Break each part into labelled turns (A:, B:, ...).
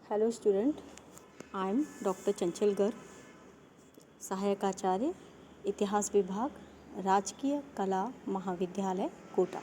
A: Hello student, I am doctor चंचल गर्ग, सहायक आचार्य इतिहास विभाग, राजकीय कला महाविद्यालय कोटा।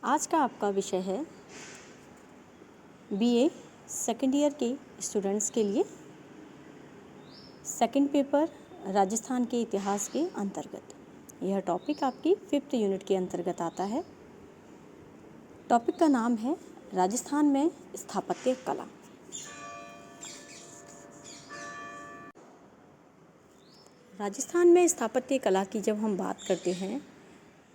A: आज का आपका विषय है बीए सेकेंड ईयर के स्टूडेंट्स के लिए सेकंड पेपर राजस्थान के इतिहास के अंतर्गत। यह टॉपिक आपकी 5th यूनिट के अंतर्गत आता है। टॉपिक का नाम है राजस्थान में स्थापत्य कला। राजस्थान में स्थापत्य कला की जब हम बात करते हैं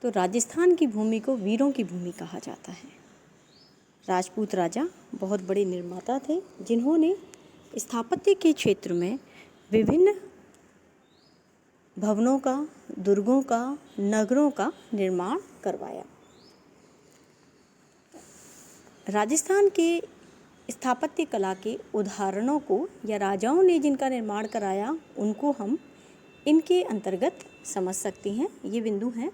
A: तो राजस्थान की भूमि को वीरों की भूमि कहा जाता है। राजपूत राजा बहुत बड़े निर्माता थे जिन्होंने स्थापत्य के क्षेत्र में विभिन्न भवनों का, दुर्गों का, नगरों का निर्माण करवाया। राजस्थान के स्थापत्य कला के उदाहरणों को या राजाओं ने जिनका निर्माण कराया उनको हम इनके अंतर्गत समझ सकते हैं। ये बिंदु हैं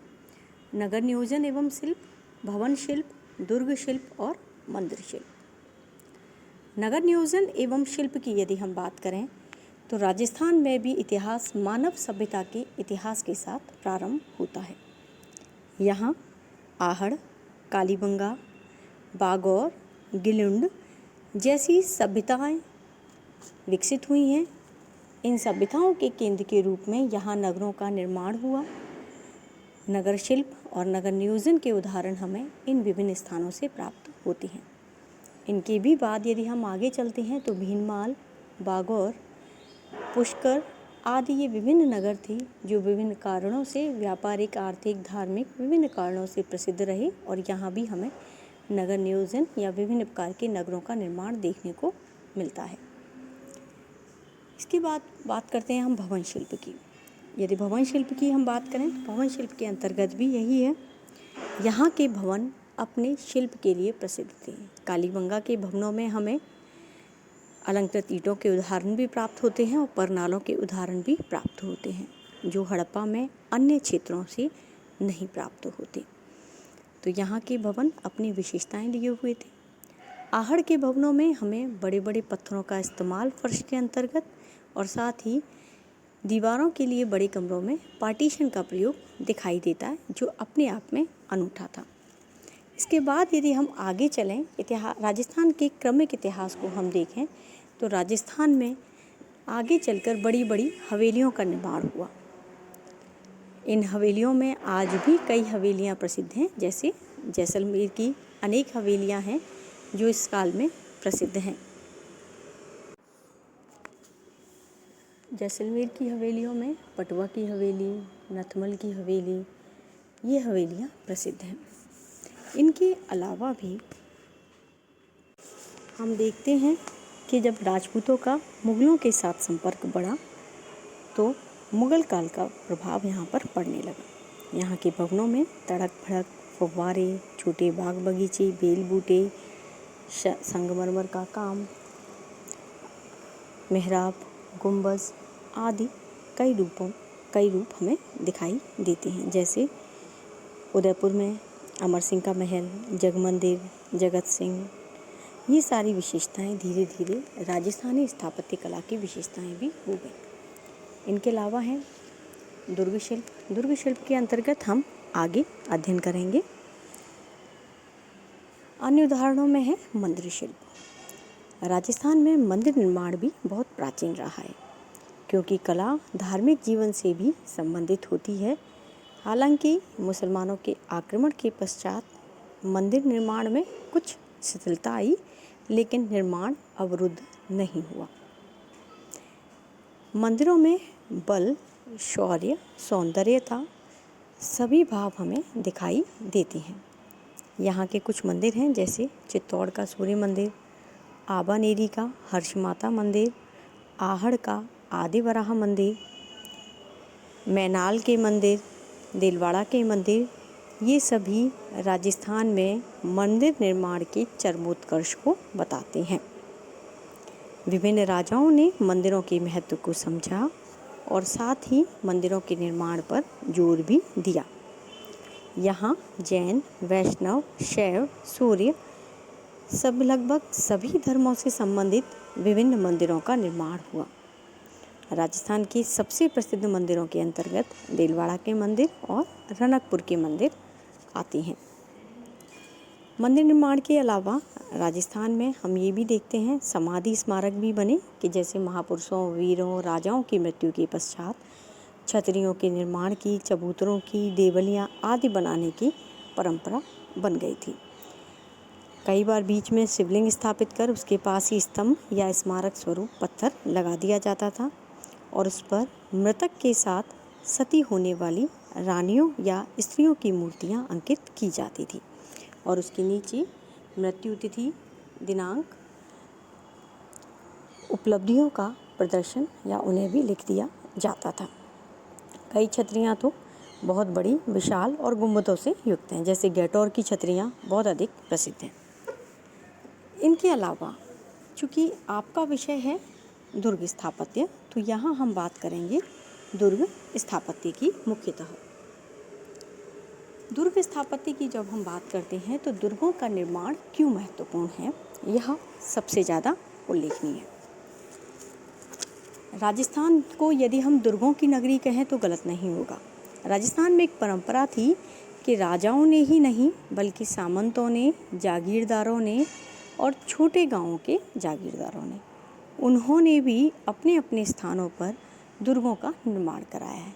A: नगर नियोजन एवं शिल्प, भवन शिल्प, दुर्ग शिल्प और मंदिर शिल्प। नगर नियोजन एवं शिल्प की यदि हम बात करें तो राजस्थान में भी इतिहास मानव सभ्यता के इतिहास के साथ प्रारंभ होता है। यहाँ आहड़, कालीबंगा, बागौर, गिलुंड जैसी सभ्यताएं विकसित हुई हैं। इन सभ्यताओं के केंद्र के रूप में यहाँ नगरों का निर्माण हुआ। नगर शिल्प और नगर नियोजन के उदाहरण हमें इन विभिन्न स्थानों से प्राप्त होते हैं। इनके भी बाद यदि हम आगे चलते हैं तो भीनमाल, बागौर, पुष्कर आदि ये विभिन्न नगर थे जो विभिन्न कारणों से व्यापारिक, आर्थिक, धार्मिक विभिन्न कारणों से प्रसिद्ध रहे और यहाँ भी हमें नगर नियोजन या विभिन्न प्रकार के नगरों का निर्माण देखने को मिलता है। इसके बाद बात करते हैं हम भवन शिल्प की। यदि भवन शिल्प की हम बात करें तो भवन शिल्प के अंतर्गत भी यही है। यहाँ के भवन अपने शिल्प के लिए प्रसिद्ध थे। कालीबंगा के भवनों में हमें अलंकृत ईंटों के उदाहरण भी प्राप्त होते हैं और परनालों के उदाहरण भी प्राप्त होते हैं जो हड़प्पा में अन्य क्षेत्रों से नहीं प्राप्त होते। तो यहाँ के भवन अपनी विशेषताएं लिए हुए थे। आहड़ के भवनों में हमें बड़े बड़े पत्थरों का इस्तेमाल फर्श के अंतर्गत और साथ ही दीवारों के लिए बड़े कमरों में पार्टीशन का प्रयोग दिखाई देता है जो अपने आप में अनूठा था। इसके बाद यदि हम आगे चलें, राजस्थान के क्रमिक इतिहास को हम देखें तो राजस्थान में आगे चलकर बड़ी बड़ी हवेलियों का निर्माण हुआ। इन हवेलियों में आज भी कई हवेलियां प्रसिद्ध हैं, जैसे जैसलमेर की अनेक हवेलियां हैं जो इस काल में प्रसिद्ध हैं। जैसलमेर की हवेलियों में पटवा की हवेली, नथमल की हवेली, ये हवेलियां प्रसिद्ध हैं। इनके अलावा भी हम देखते हैं कि जब राजपूतों का मुग़लों के साथ संपर्क बढ़ा तो मुग़ल काल का प्रभाव यहाँ पर पड़ने लगा। यहाँ के भवनों में तड़क भड़क, फव्वारे, छोटे बाग बगीचे, बेल बूटे, संगमरमर का काम, मेहराब, गुंबज आदि कई रूप हमें दिखाई देते हैं। जैसे उदयपुर में अमर सिंह का महल, जगमंदिर, जगत सिंह, ये सारी विशेषताएं धीरे धीरे राजस्थानी स्थापत्य कला की विशेषताएं भी हो गई। इनके अलावा है दुर्ग शिल्प। दुर्ग शिल्प के अंतर्गत हम आगे अध्ययन करेंगे। अन्य उदाहरणों में है मंदिर शिल्प। राजस्थान में मंदिर निर्माण भी बहुत प्राचीन रहा है क्योंकि कला धार्मिक जीवन से भी संबंधित होती है। हालांकि मुसलमानों के आक्रमण के पश्चात मंदिर निर्माण में कुछ शिथिलता आई, लेकिन निर्माण अवरुद्ध नहीं हुआ। मंदिरों में बल, शौर्य, सौंदर्यता सभी भाव हमें दिखाई देते हैं। यहाँ के कुछ मंदिर हैं जैसे चित्तौड़ का सूर्य मंदिर, आबानेरी का हर्ष माता मंदिर, आहड़ का आदि वराह मंदिर, मैनाल के मंदिर, दिलवाड़ा के मंदिर, ये सभी राजस्थान में मंदिर निर्माण के चरमोत्कर्ष को बताते हैं। विभिन्न राजाओं ने मंदिरों के महत्व को समझा और साथ ही मंदिरों के निर्माण पर जोर भी दिया। यहाँ जैन, वैष्णव, शैव, सूर्य सब लगभग सभी धर्मों से संबंधित विभिन्न मंदिरों का निर्माण हुआ। राजस्थान के सबसे प्रसिद्ध मंदिरों के अंतर्गत देलवाड़ा के मंदिर और रनकपुर के मंदिर आते हैं। मंदिर निर्माण के अलावा राजस्थान में हम ये भी देखते हैं समाधि स्मारक भी बने कि जैसे महापुरुषों, वीरों, राजाओं की मृत्यु के पश्चात छतरियों के निर्माण की, चबूतरों की, देवलियाँ आदि बनाने की परंपरा बन गई थी। कई बार बीच में शिवलिंग स्थापित कर उसके पास ही स्तंभ या स्मारक स्वरूप पत्थर लगा दिया जाता था और उस पर मृतक के साथ सती होने वाली रानियों या स्त्रियों की मूर्तियाँ अंकित की जाती थी और उसके नीचे मृत्यु तिथि, दिनांक, उपलब्धियों का प्रदर्शन या उन्हें भी लिख दिया जाता था। कई छतरियाँ तो बहुत बड़ी, विशाल और गुंबदों से युक्त हैं, जैसे गैटोर की छतरियाँ बहुत अधिक प्रसिद्ध हैं। इनके अलावा चूँकि आपका विषय है दुर्ग स्थापत्य, तो यहाँ हम बात करेंगे दुर्ग स्थापत्य की मुख्यतः। दुर्ग स्थापत्य की जब हम बात करते हैं तो दुर्गों का निर्माण क्यों महत्वपूर्ण है, यह सबसे ज़्यादा उल्लेखनीय है। राजस्थान को यदि हम दुर्गों की नगरी कहें तो गलत नहीं होगा। राजस्थान में एक परंपरा थी कि राजाओं ने ही नहीं बल्कि सामंतों ने, जागीरदारों ने और छोटे गांवों के जागीरदारों ने, उन्होंने भी अपने अपने स्थानों पर दुर्गों का निर्माण कराया है।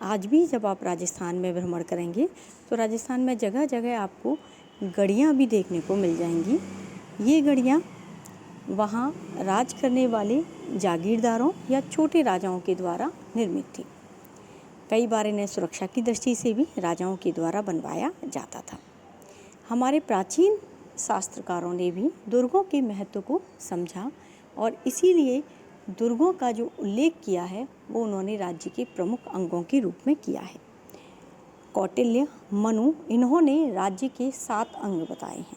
A: आज भी जब आप राजस्थान में भ्रमण करेंगे तो राजस्थान में जगह जगह आपको गढ़ियाँ भी देखने को मिल जाएंगी। ये गढ़ियाँ वहाँ राज करने वाले जागीरदारों या छोटे राजाओं के द्वारा निर्मित थी। कई बार इन्हें सुरक्षा की दृष्टि से भी राजाओं के द्वारा बनवाया जाता था। हमारे प्राचीन शास्त्रकारों ने भी दुर्गों के महत्व को समझा और इसीलिए दुर्गों का जो उल्लेख किया है वो उन्होंने राज्य के प्रमुख अंगों के रूप में किया है। कौटिल्य, मनु, इन्होंने राज्य के 7 अंग बताए हैं।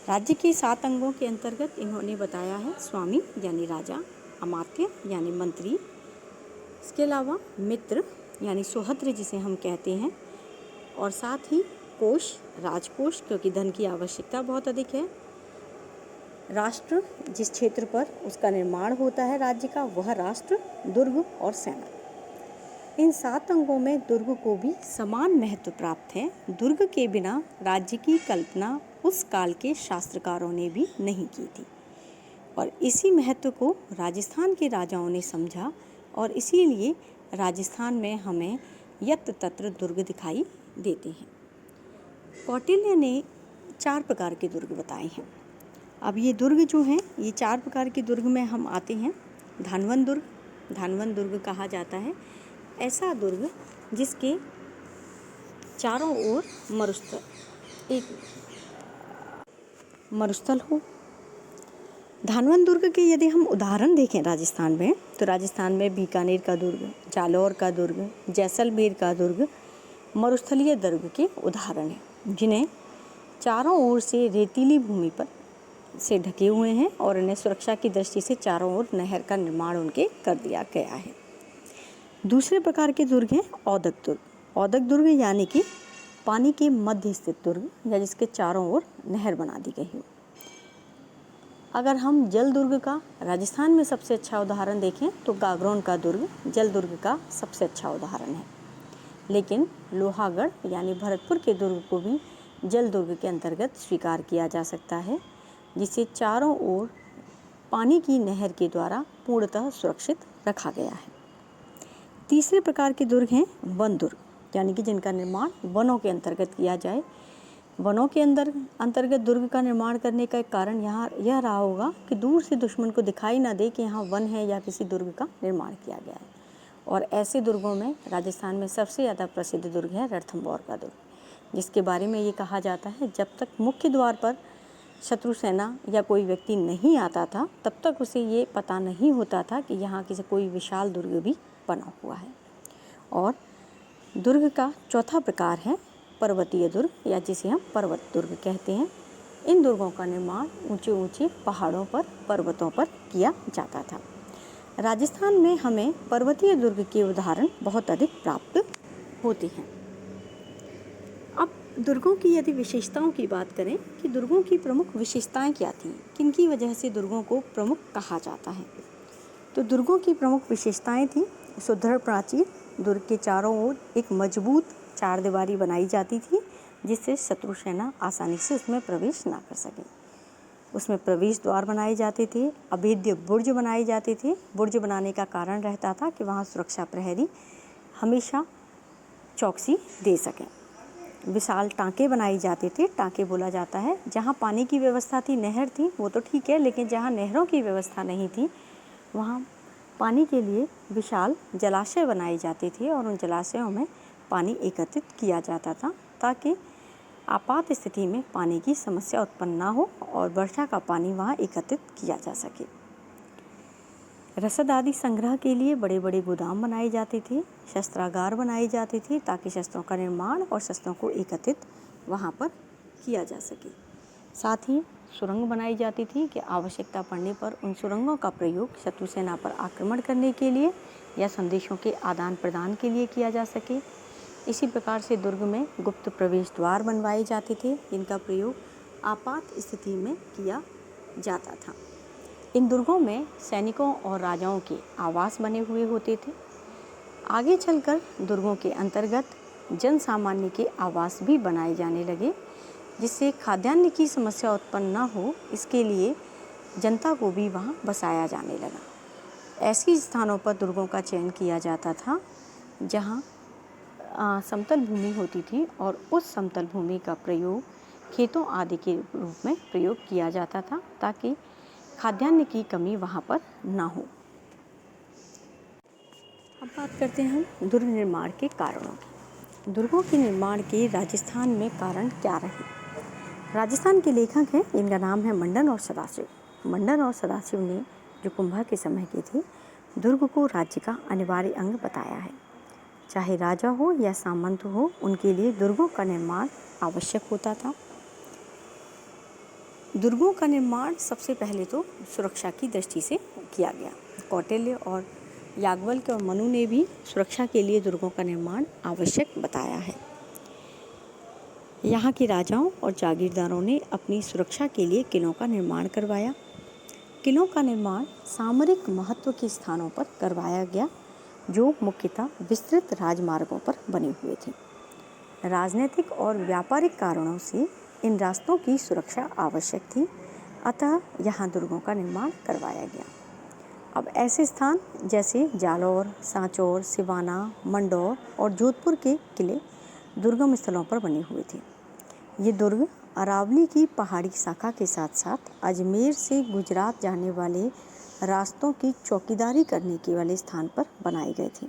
A: राज्य के 7 अंगों के अंतर्गत इन्होंने बताया है स्वामी यानी राजा, अमात्य यानी मंत्री, इसके अलावा मित्र यानी सोहत्र जिसे हम कहते हैं, और साथ ही कोष, राजकोष, क्योंकि धन की आवश्यकता बहुत अधिक है, राष्ट्र, जिस क्षेत्र पर उसका निर्माण होता है राज्य का, वह राष्ट्र, दुर्ग और सेना। इन 7 अंगों में दुर्ग को भी समान महत्व प्राप्त है। दुर्ग के बिना राज्य की कल्पना उस काल के शास्त्रकारों ने भी नहीं की थी और इसी महत्व को राजस्थान के राजाओं ने समझा और इसीलिए राजस्थान में हमें यत्र तत्र दुर्ग दिखाई देते हैं। कौटिल्य ने 4 प्रकार के दुर्ग बताए हैं। अब ये दुर्ग जो हैं, ये 4 प्रकार के दुर्ग में हम आते हैं। धानवन दुर्ग, धानवन दुर्ग कहा जाता है ऐसा दुर्ग जिसके चारों ओर मरुस्थल हो। धानवन दुर्ग के यदि हम उदाहरण देखें राजस्थान में, तो राजस्थान में बीकानेर का दुर्ग, जालौर का दुर्ग, जैसलमेर का दुर्ग मरुस्थलीय दुर्ग के उदाहरण हैं, जिन्हें चारों ओर से रेतीली भूमि पर से ढके हुए हैं और इन्हें सुरक्षा की दृष्टि से चारों ओर नहर का निर्माण उनके कर दिया गया है। दूसरे प्रकार के दुर्ग हैं औदक दुर्ग। औदक दुर्ग यानी कि पानी के मध्य स्थित दुर्ग या जिसके चारों ओर नहर बना दी गई हो। अगर हम जल दुर्ग का राजस्थान में सबसे अच्छा उदाहरण देखें तो गागरोन का दुर्ग जल दुर्ग का सबसे अच्छा उदाहरण है, लेकिन लोहागढ़ यानी भरतपुर के दुर्ग को भी जल दुर्ग के अंतर्गत स्वीकार किया जा सकता है, जिसे चारों ओर पानी की नहर के द्वारा पूर्णतः सुरक्षित रखा गया है। तीसरे प्रकार के दुर्ग हैं वन दुर्ग, यानी कि जिनका निर्माण वनों के अंतर्गत किया जाए। वनों के अंतर्गत दुर्ग का निर्माण करने का एक कारण यहाँ यह रहा होगा कि दूर से दुश्मन को दिखाई ना दे कि यहाँ वन है या किसी दुर्ग का निर्माण किया गया है। और ऐसे दुर्गों में राजस्थान में सबसे ज़्यादा प्रसिद्ध दुर्ग है रणथंभौर का दुर्ग, जिसके बारे में ये कहा जाता है जब तक मुख्य द्वार पर शत्रु सेना या कोई व्यक्ति नहीं आता था तब तक उसे ये पता नहीं होता था कि यहाँ किसी कोई विशाल दुर्ग भी बना हुआ है। और दुर्ग का चौथा प्रकार है पर्वतीय दुर्ग या जिसे हम पर्वत दुर्ग कहते हैं। इन दुर्गों का निर्माण ऊंचे ऊंचे पहाड़ों पर, पर्वतों पर किया जाता था। राजस्थान में हमें पर्वतीय दुर्ग के उदाहरण बहुत अधिक प्राप्त होते हैं। अब दुर्गों की यदि विशेषताओं की बात करें कि दुर्गों की प्रमुख विशेषताएं क्या थीं, किनकी वजह से दुर्गों को प्रमुख कहा जाता है, तो दुर्गों की प्रमुख विशेषताएं थीं सुदृढ़ प्राचीर। दुर्ग के चारों ओर एक मजबूत चारदीवारी बनाई जाती थी जिससे शत्रु सेना आसानी से उसमें प्रवेश ना कर सके। उसमें प्रवेश द्वार बनाए जाते थे, अभेद्य बुर्ज बनाए जाते थे। बुर्ज बनाने का कारण रहता था कि वहाँ सुरक्षा प्रहरी हमेशा चौकसी दे सकें। विशाल टाँके बनाए जाते थे। टाँके बोला जाता है जहाँ पानी की व्यवस्था थी, नहर थी वो तो ठीक है, लेकिन जहाँ नहरों की व्यवस्था नहीं थी वहाँ पानी के लिए विशाल जलाशय बनाए जाते थे और उन जलाशयों में पानी एकत्रित किया जाता था ताकि आपात स्थिति में पानी की समस्या उत्पन्न ना हो और वर्षा का पानी वहाँ एकत्रित किया जा सके। रसद आदि संग्रह के लिए बड़े बड़े गोदाम बनाए जाते थे, शस्त्रागार बनाए जाते थे ताकि शस्त्रों का निर्माण और शस्त्रों को एकत्रित वहाँ पर किया जा सके। साथ ही सुरंग बनाई जाती थी कि आवश्यकता पड़ने पर उन सुरंगों का प्रयोग शत्रु सेना पर आक्रमण करने के लिए या संदेशों के आदान प्रदान के लिए किया जा सके। इसी प्रकार से दुर्ग में गुप्त प्रवेश द्वार बनवाए जाते थे जिनका प्रयोग आपात स्थिति में किया जाता था। इन दुर्गों में सैनिकों और राजाओं के आवास बने हुए होते थे। आगे चलकर दुर्गों के अंतर्गत जन सामान्य के आवास भी बनाए जाने लगे जिससे खाद्यान्न की समस्या उत्पन्न न हो, इसके लिए जनता को भी वहाँ बसाया जाने लगा। ऐसे स्थानों पर दुर्गों का चयन किया जाता था जहाँ समतल भूमि होती थी और उस समतल भूमि का प्रयोग खेतों आदि के रूप में प्रयोग किया जाता था ताकि खाद्यान्न की कमी वहाँ पर ना हो। अब बात करते हैं हम दुर्ग निर्माण के कारणों की। दुर्गों के निर्माण के राजस्थान में कारण क्या रहे? राजस्थान के लेखक हैं, इनका नाम है मंडन और सदाशिव। मंडन और सदाशिव ने जो कुंभा के समय के थे, दुर्ग को राज्य का अनिवार्य अंग बताया है। चाहे राजा हो या सामंत हो, उनके लिए दुर्गों का निर्माण आवश्यक होता था। दुर्गों का निर्माण सबसे पहले तो सुरक्षा की दृष्टि से किया गया। कौटिल्य और याज्ञवल्क्य और मनु ने भी सुरक्षा के लिए दुर्गों का निर्माण आवश्यक बताया है। यहाँ के राजाओं और जागीरदारों ने अपनी सुरक्षा के लिए किलों का निर्माण करवाया। किलों का निर्माण सामरिक महत्व के स्थानों पर करवाया गया जो मुख्यतः विस्तृत राजमार्गों पर बने हुए थे। राजनीतिक और व्यापारिक कारणों से इन रास्तों की सुरक्षा आवश्यक थी, अतः यहाँ दुर्गों का निर्माण करवाया गया। अब ऐसे स्थान जैसे जालौर, सांचौर, सिवाना, मंडौर और जोधपुर के किले दुर्गम स्थलों पर बने हुए थे। ये दुर्ग अरावली की पहाड़ी शाखा के साथ साथ अजमेर से गुजरात जाने वाले रास्तों की चौकीदारी करने के वाले स्थान पर बनाए गए थे।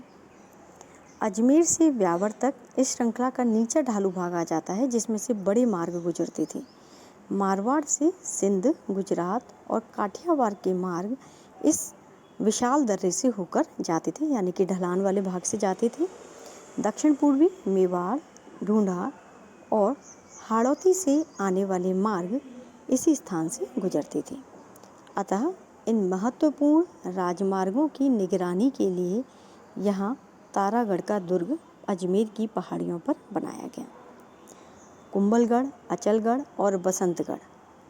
A: अजमेर से ब्यावर तक इस श्रृंखला का नीचा ढालू भाग आ जाता है जिसमें से बड़े मार्ग गुजरते थे। मारवाड़ से सिंध, गुजरात और काठियावाड़ के मार्ग इस विशाल दर्रे से होकर जाते थे, यानी कि ढलान वाले भाग से जाते थे। दक्षिण पूर्वी मेवाड़, ढूंढा और हाड़ौती से आने वाले मार्ग इसी स्थान से गुजरते थे। अतः इन महत्वपूर्ण राजमार्गों की निगरानी के लिए यहाँ तारागढ़ का दुर्ग अजमेर की पहाड़ियों पर बनाया गया। कुंभलगढ़, अचलगढ़ और बसंतगढ़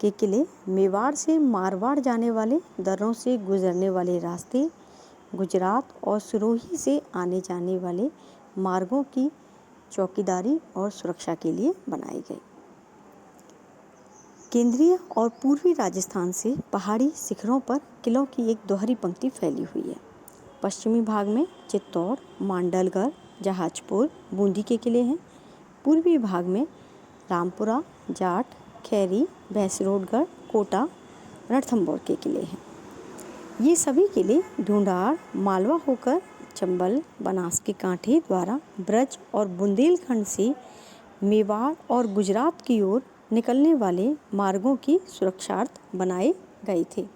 A: के किले मेवाड़ से मारवाड़ जाने वाले दर्रों से गुजरने वाले रास्ते, गुजरात और सिरोही से आने जाने वाले मार्गों की चौकीदारी और सुरक्षा के लिए बनाए गए। केंद्रीय और पूर्वी राजस्थान से पहाड़ी शिखरों पर किलों की एक दोहरी पंक्ति फैली हुई है। पश्चिमी भाग में चित्तौड़, मांडलगढ़, जहाजपुर, बूंदी के किले हैं। पूर्वी भाग में रामपुरा, जाट, खैरी, भैंसरोडगढ़, कोटा, रणथंभौर के किले हैं। ये सभी किले ढूंढाड़, मालवा होकर चंबल, बनास के कांठे द्वारा ब्रज और बुंदेलखंड से मेवाड़ और गुजरात की ओर निकलने वाले मार्गों की सुरक्षार्थ बनाए गए थे।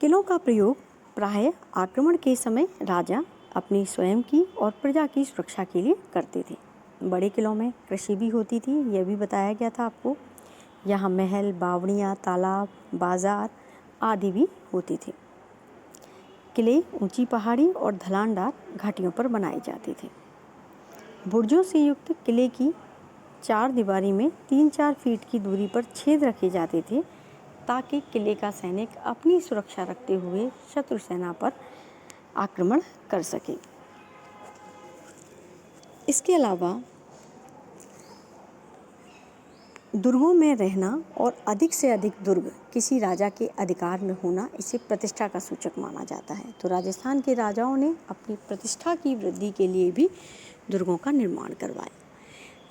A: किलों का प्रयोग प्रायः आक्रमण के समय राजा अपनी स्वयं की और प्रजा की सुरक्षा के लिए करते थे। बड़े किलों में कृषि भी होती थी, यह भी बताया गया था आपको। यहाँ महल, बावड़ियाँ, तालाब, बाजार आदि भी होते थे। किले ऊंची पहाड़ी और ढलानदार घाटियों पर बनाए जाते थे। बुर्जों से युक्त किले की चार दीवारी में 3-4 फीट की दूरी पर छेद रखे जाते थे ताकि किले का सैनिक अपनी सुरक्षा रखते हुए शत्रु सेना पर आक्रमण कर सके। इसके अलावा दुर्गों में रहना और अधिक से अधिक दुर्ग किसी राजा के अधिकार में होना इसे प्रतिष्ठा का सूचक माना जाता है। तो राजस्थान के राजाओं ने अपनी प्रतिष्ठा की वृद्धि के लिए भी दुर्गों का निर्माण करवाया।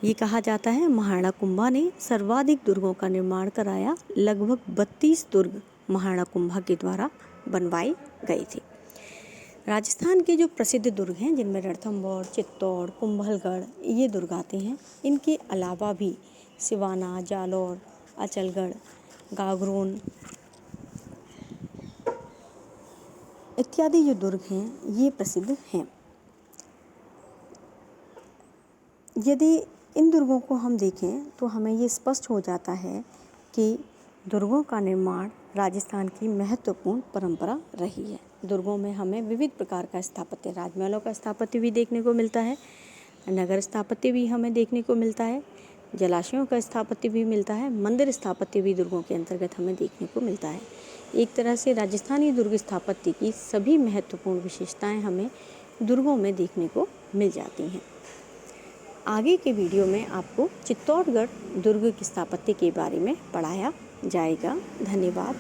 A: ये कहा जाता है महाराणा कुंभा ने सर्वाधिक दुर्गों का निर्माण कराया। लगभग 32 दुर्ग महाराणा कुंभा के द्वारा बनवाए गए थे। राजस्थान के जो प्रसिद्ध दुर्ग हैं जिनमें रणथंभौर, चित्तौड़, कुंभलगढ़ ये दुर्ग आते हैं। इनके अलावा भी सिवाना, जालौर, अचलगढ़, गागरोन इत्यादि जो दुर्ग हैं ये प्रसिद्ध हैं। यदि इन दुर्गों को हम देखें तो हमें ये स्पष्ट हो जाता है कि दुर्गों का निर्माण राजस्थान की महत्वपूर्ण परंपरा रही है। दुर्गों में हमें विविध प्रकार का स्थापत्य, राजमहलों का स्थापत्य भी देखने को मिलता है, नगर स्थापत्य भी हमें देखने को मिलता है, जलाशयों का स्थापत्य भी मिलता है, मंदिर स्थापत्य भी दुर्गों के अंतर्गत हमें देखने को मिलता है। एक तरह से राजस्थानी दुर्ग स्थापत्य की सभी महत्वपूर्ण विशेषताएं हमें दुर्गों में देखने को मिल जाती हैं। आगे के वीडियो में आपको चित्तौड़गढ़ दुर्ग की स्थापत्य के बारे में पढ़ाया जाएगा। धन्यवाद।